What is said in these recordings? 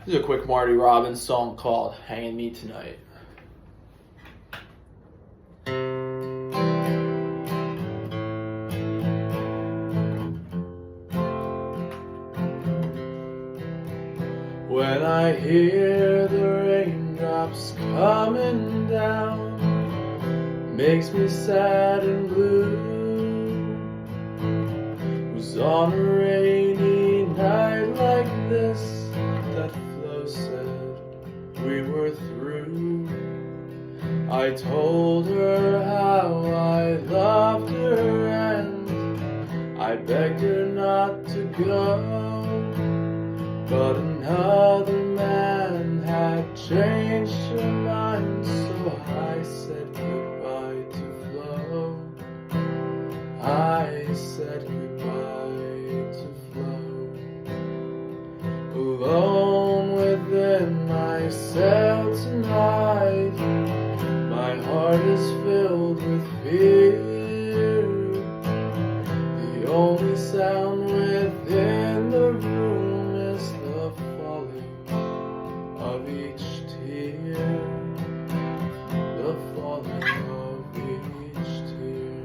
This is a quick Marty Robbins song called Hanging Me Tonight. When I hear the raindrops coming down, makes me sad and blue. It was on a rainy night like this that Flo said we were through. I told her how I loved her and I begged her not to go, but another man had changed her mind, so I said goodbye to Flo. I said goodbye to Flo. Alone within myself tonight, my heart is filled with fear. The only sound within the room is the falling of each tear. The falling of each tear.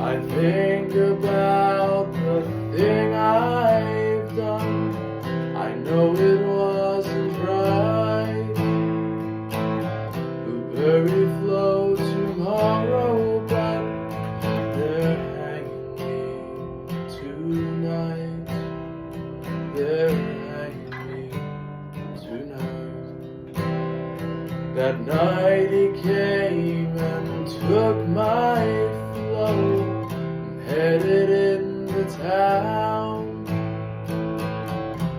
I think about the thing I've done. I know it wasn't right to bury Flo tomorrow, but they're hanging me tonight. They're hanging me tonight. That night he came and took my Flo and headed into town.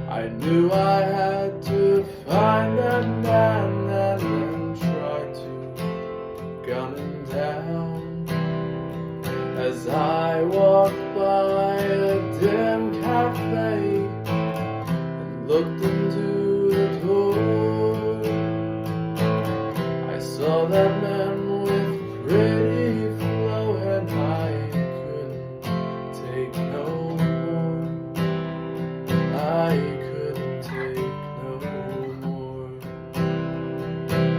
I knew I had to find that man and then try to gun him down. As I walked by a dim cafe and looked into the door, I saw that man with pretty Flo and I couldn't take no more. I couldn't take no more.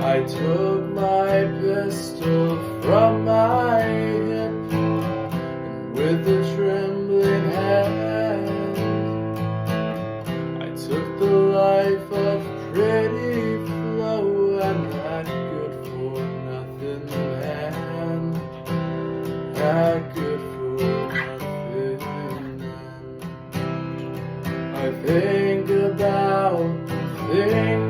I took my pistol from my hip and with a trembling hand I took the life of pretty Flo and that good for nothing man. That good for nothing man. I think about the thing